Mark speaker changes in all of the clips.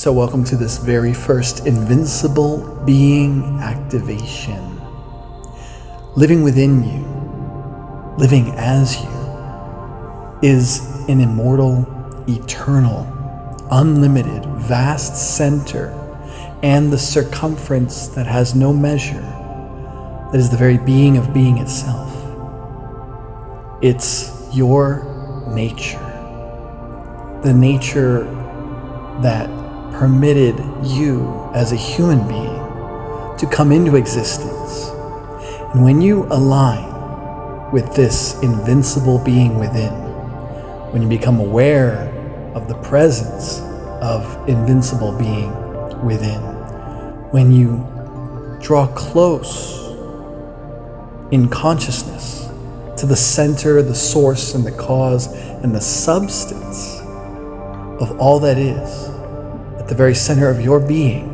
Speaker 1: So welcome to this very first Invincible Being activation. Living within you, living as you, is an immortal, eternal, unlimited, vast center and the circumference that has no measure, that is the very being of being itself. It's your nature, the nature that permitted you as a human being to come into existence. And when you align with this invincible being within, when you become aware of the presence of invincible being within, when you draw close in consciousness to the center, the source, and the cause, and the substance of all that is, at the very center of your being,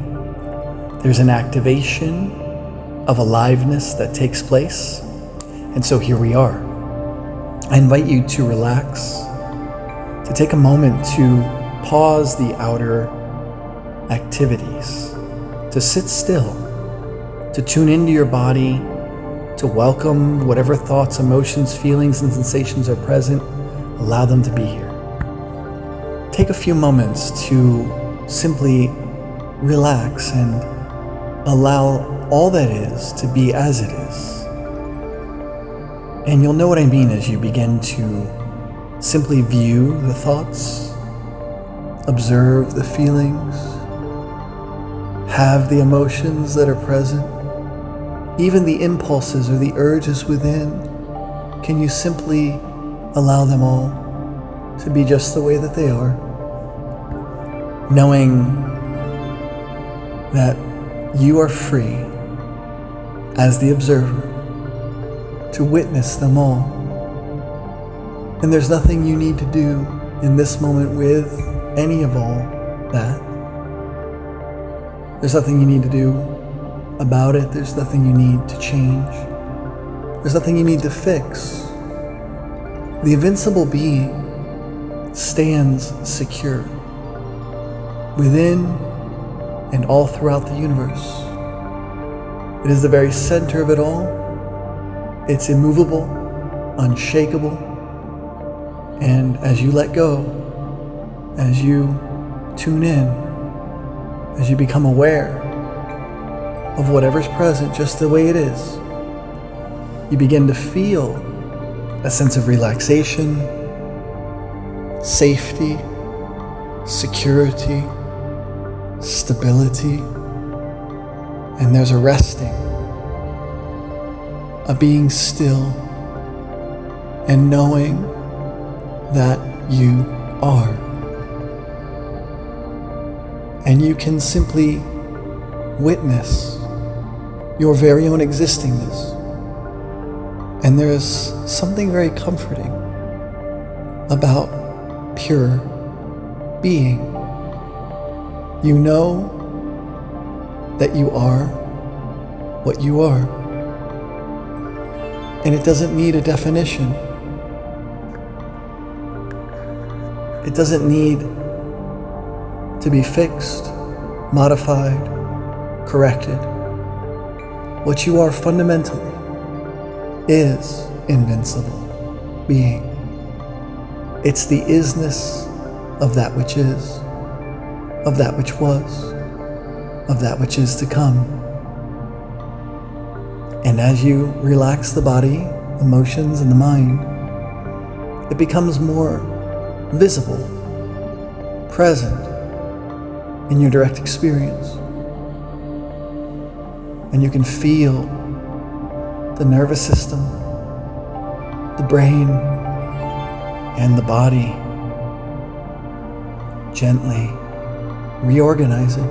Speaker 1: there's an activation of aliveness that takes place. And so here we are. I invite you to relax, to take a moment to pause the outer activities, to sit still, to tune into your body, to welcome whatever thoughts, emotions, feelings, and sensations are present. Allow them to be here. Take a few moments to simply relax and allow all that is to be as it is. And you'll know what I mean as you begin to simply view the thoughts, observe the feelings, have the emotions that are present, even the impulses or the urges within. Can you simply allow them all to be just the way that they are? Knowing that you are free as the observer to witness them all. And there's nothing you need to do in this moment with any of all that. There's nothing you need to do about it. There's nothing you need to change. There's nothing you need to fix. The invincible being stands secure within and all throughout the universe. It is the very center of it all. It's immovable, unshakable, and as you let go, as you tune in, as you become aware of whatever's present just the way it is, you begin to feel a sense of relaxation, safety, security, stability, and there's a resting, a being still, and knowing that you are. And you can simply witness your very own existingness. And there is something very comforting about pure being. You know that you are what you are. And it doesn't need a definition. It doesn't need to be fixed, modified, corrected. What you are fundamentally is invincible being. It's the isness of that which is, of that which was, of that which is to come. And as you relax the body, emotions, and the mind, it becomes more visible, present in your direct experience. And you can feel the nervous system, the brain, and the body gently reorganizing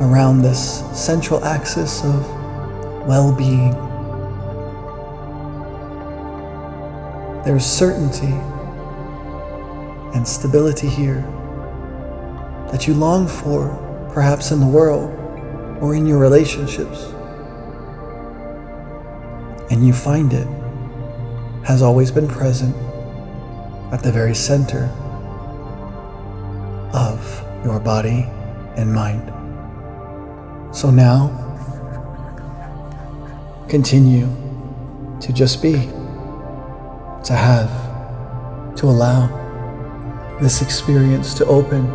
Speaker 1: around this central axis of well-being. There's certainty and stability here that you long for, perhaps in the world or in your relationships. And you find it has always been present at the very center of your body and mind. So now, continue to just be, to have, to allow this experience to open.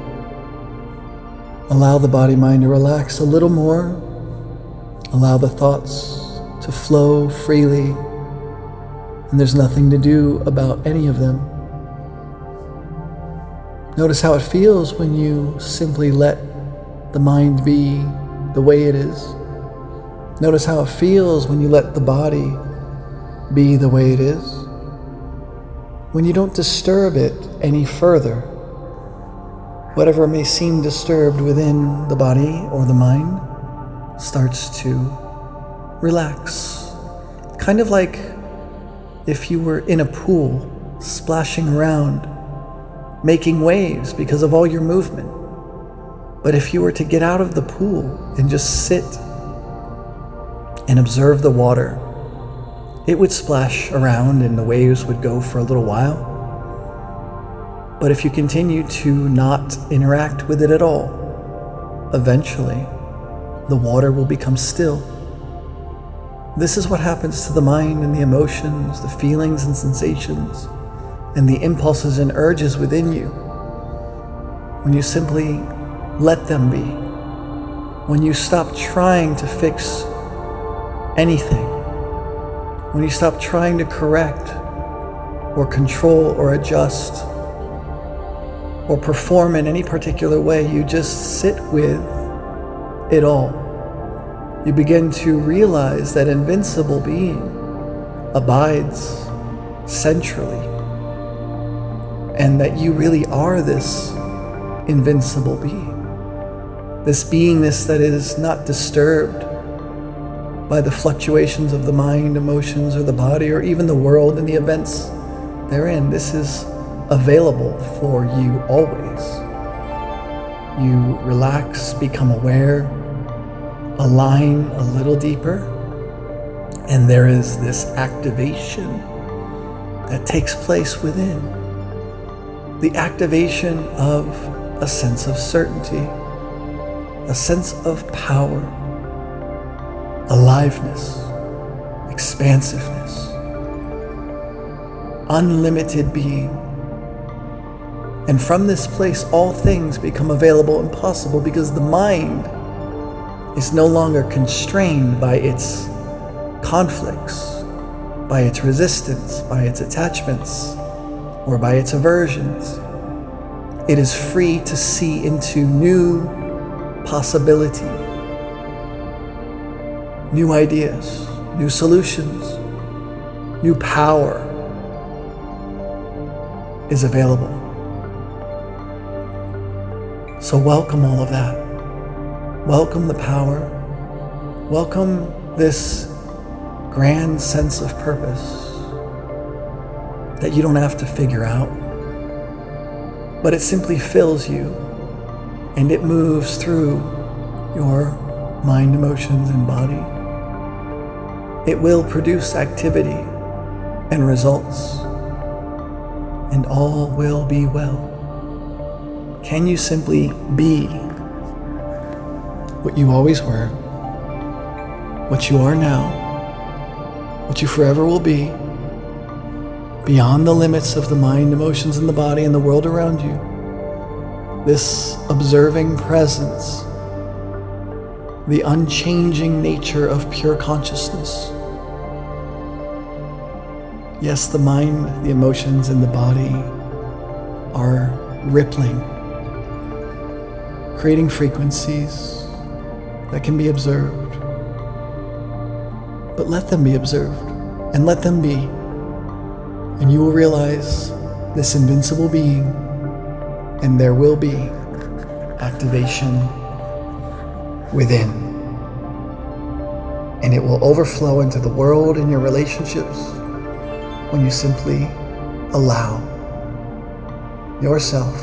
Speaker 1: Allow the body-mind to relax a little more. Allow the thoughts to flow freely, and there's nothing to do about any of them. Notice how it feels when you simply let the mind be the way it is. Notice how it feels when you let the body be the way it is. When you don't disturb it any further, whatever may seem disturbed within the body or the mind starts to relax. Kind of like if you were in a pool, splashing around, making waves because of all your movement. But if you were to get out of the pool and just sit and observe the water, it would splash around and the waves would go for a little while. But if you continue to not interact with it at all, eventually the water will become still. This is what happens to the mind and the emotions, the feelings and sensations, and the impulses and urges within you when you simply let them be. When you stop trying to fix anything, when you stop trying to correct or control or adjust or perform in any particular way, you just sit with it all. You begin to realize that invincible being abides centrally, and that you really are this invincible being. This beingness that is not disturbed by the fluctuations of the mind, emotions, or the body, or even the world and the events therein. This is available for you always. You relax, become aware, align a little deeper, and there is this activation that takes place within. The activation of a sense of certainty, a sense of power, aliveness, expansiveness, unlimited being. And from this place, all things become available and possible because the mind is no longer constrained by its conflicts, by its resistance, by its attachments, or by its aversions. It is free to see into new possibility, new ideas, new solutions, new power is available. So welcome all of that. Welcome the power. Welcome this grand sense of purpose that you don't have to figure out, but it simply fills you and it moves through your mind, emotions, and body. It will produce activity and results, and all will be well. Can you simply be what you always were, what you are now, what you forever will be, beyond the limits of the mind, emotions, and the body and the world around you? This observing presence, the unchanging nature of pure consciousness. Yes, the mind, the emotions, and the body are rippling, creating frequencies that can be observed. But let them be observed and let them be. And you will realize this invincible being, and there will be activation within. And it will overflow into the world and your relationships when you simply allow yourself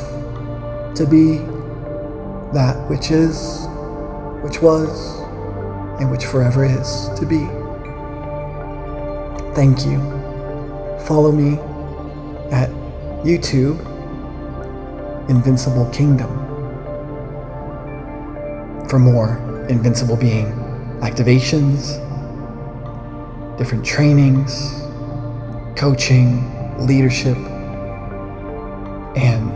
Speaker 1: to be that which is, which was, and which forever is to be. Thank you. Follow me at YouTube, Invincible Kingdom. for more Invincible Being activations, different trainings, coaching, leadership, and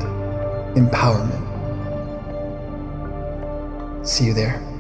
Speaker 1: empowerment. See you there.